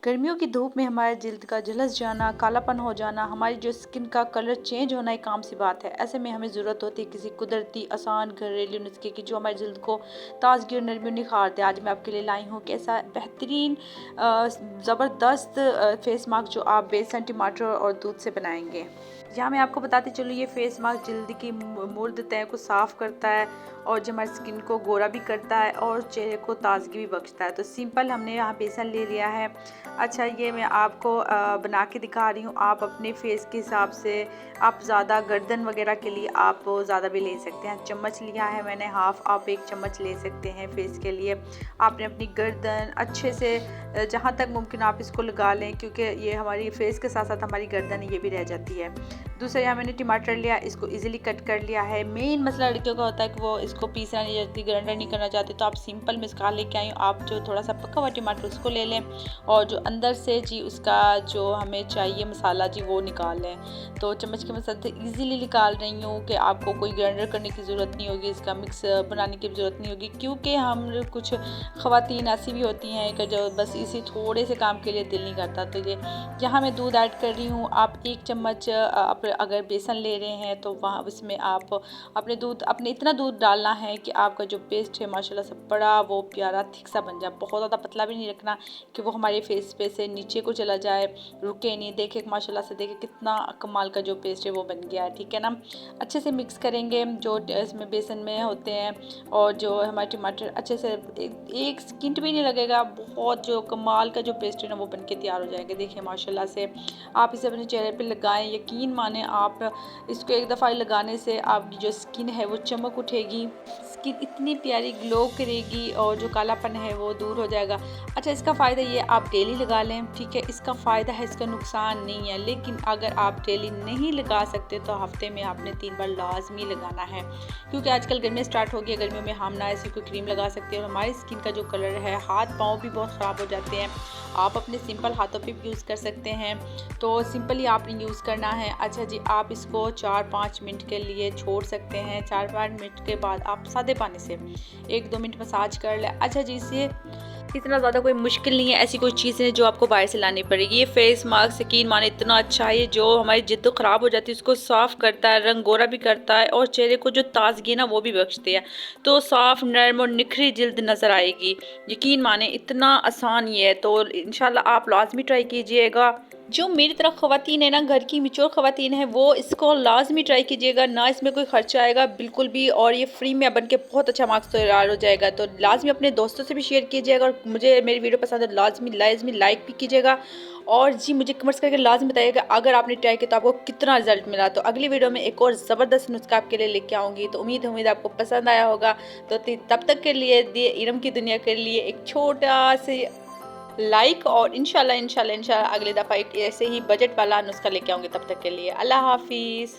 गर्मियों की धूप में हमारे जिल्द का झुलस जाना, कालापन हो जाना, हमारी जो स्किन का कलर चेंज होना एक आम सी बात है। ऐसे में हमें ज़रूरत होती है किसी कुदरती आसान घरेलू नुस्खे की जो हमारी जिल्द को ताजगी और नरमी और निखार दे। आज मैं आपके लिए लाई हूँ कि ऐसा बेहतरीन ज़बरदस्त फेस मास्क जो आप बेसन, टमाटर और दूध से बनाएंगे। यहाँ मैं आपको बताती चलूँ, ये फेस मास्क जल्द की मुर्द तय को साफ़ करता है और जो हमारी स्किन को गोरा भी करता है और चेहरे को ताजगी भी बख्शता है। तो सिंपल हमने यहाँ बेसन ले लिया है। अच्छा, ये मैं आपको बना के दिखा रही हूँ। आप अपने फेस के हिसाब से आप ज़्यादा गर्दन वगैरह के लिए आप ज़्यादा भी ले सकते हैं। चम्मच लिया है मैंने हाफ़, आप 1 चम्मच ले सकते हैं फेस के लिए। आपने अपनी गर्दन अच्छे से जहाँ तक मुमकिन आप इसको लगा लें, क्योंकि ये हमारी फेस के साथ साथ हमारी गर्दन ये भी रह जाती है। दूसरा, यहाँ मैंने टमाटर लिया, इसको इजीली कट कर लिया है। मेन मसला लड़कियों का होता है कि वो इसको पीसना नहीं चाहती, ग्राइंडर नहीं करना चाहती, तो आप सिंपल मिसका लेके आई, आप जो थोड़ा सा पका हुआ टमाटर उसको ले लें और जो अंदर से जी उसका जो हमें चाहिए मसाला जी वो निकाल लें। तो चम्मच के मदद से इजीली निकाल रही हूँ कि आपको कोई ग्राइंडर करने की ज़रूरत नहीं होगी, इसका मिक्स बनाने की ज़रूरत नहीं होगी, क्योंकि हम कुछ ख़वातीन ऐसी भी होती हैं कि जो बस इसी थोड़े से काम के लिए दिल नहीं करता। तो ये यहाँ मैं दूध ऐड कर रही हूँ। आप 1 चम्मच अगर बेसन ले रहे हैं तो वहाँ उसमें आप अपने इतना दूध डालना है कि आपका जो पेस्ट है माशाल्लाह से बड़ा वो प्यारा थिक सा बन जाए। बहुत ज़्यादा पतला भी नहीं रखना कि वो हमारे फेस पे से नीचे को चला जाए, रुके नहीं। देखिए माशाल्लाह से, देखिए कितना कमाल का जो पेस्ट है वो बन गया है, ठीक है ना। अच्छे से मिक्स करेंगे जो इसमें बेसन में होते हैं और जो हमारे टमाटर अच्छे से एक सेकंड भी नहीं लगेगा। बहुत जो कमाल का जो पेस्ट है ना वो बन के तैयार हो जाएगा। देखिए माशाल्लाह से, आप इसे अपने चेहरे पे लगाएं, यकीन माने आप इसको एक दफ़ा लगाने से आपकी जो स्किन है वो चमक उठेगी, स्किन इतनी प्यारी ग्लो करेगी और जो कालापन है वो दूर हो जाएगा। अच्छा, इसका फ़ायदा ये आप डेली लगा लें, ठीक है, इसका फ़ायदा है, इसका नुकसान नहीं है। लेकिन अगर आप डेली नहीं लगा सकते तो हफ्ते में आपने 3 बार लाजमी लगाना है, क्योंकि आजकल गर्मी स्टार्ट हो गई है। गर्मियों में हम ना ऐसी कोई क्रीम लगा सकते हैं और हमारी स्किन का जो कलर है, हाथ पाँव भी बहुत ख़राब हो जाते हैं। आप अपने सिंपल हाथों पे भी यूज़ कर सकते हैं, तो सिंपली आपने यूज़ करना है। अच्छा जी, आप इसको 4-5 मिनट के लिए छोड़ सकते हैं। 4-5 मिनट के बाद आप सादे पानी से 1-2 मिनट मसाज कर लें। अच्छा जी, इससे इतना ज़्यादा कोई मुश्किल नहीं है, ऐसी कोई चीज़ है जो आपको बाहर से लानी पड़ेगी। ये फेस मास्क यकीन माने इतना अच्छा है, जो हमारी जिल्द ख़राब हो जाती है उसको साफ़ करता है, रंग गोरा भी करता है और चेहरे को जो ताजगी है ना वो भी बख्शते हैं। तो साफ़, नरम और निखरी जिल्द नज़र आएगी। यकीन माने इतना आसान ये है, तो इंशाल्लाह आप लाजमी ट्राई कीजिएगा। जो मेरी तरह ख़वातीन है ना, घर की मैच्योर ख़वातीन है, वो इसको लाजमी ट्राई कीजिएगा। ना इसमें कोई ख़र्चा आएगा बिल्कुल भी, और ये फ्री में बन के बहुत अच्छा मास्क तैयार हो जाएगा। तो लाजमी अपने दोस्तों से भी शेयर कीजिएगा और मुझे मेरी वीडियो पसंद है लाजमी लाइक भी कीजिएगा। और जी मुझे कमेंट्स करके लाजमी बताइएगा अगर आपने ट्राई किया तो आपको कितना रिजल्ट मिला। तो अगली वीडियो में एक और ज़बरदस्त नुस्खा आपके लिए लेके आऊँगी। तो उम्मीद आपको पसंद आया होगा। तो तब तक के लिए इल्म की दुनिया के लिए एक छोटा से लाइक, और इंशाल्लाह अगली दफ़ा एक ऐसे ही बजट वाला नुस्खा लेके आऊँगी। तब तक के लिए अल्लाह हाफिज़।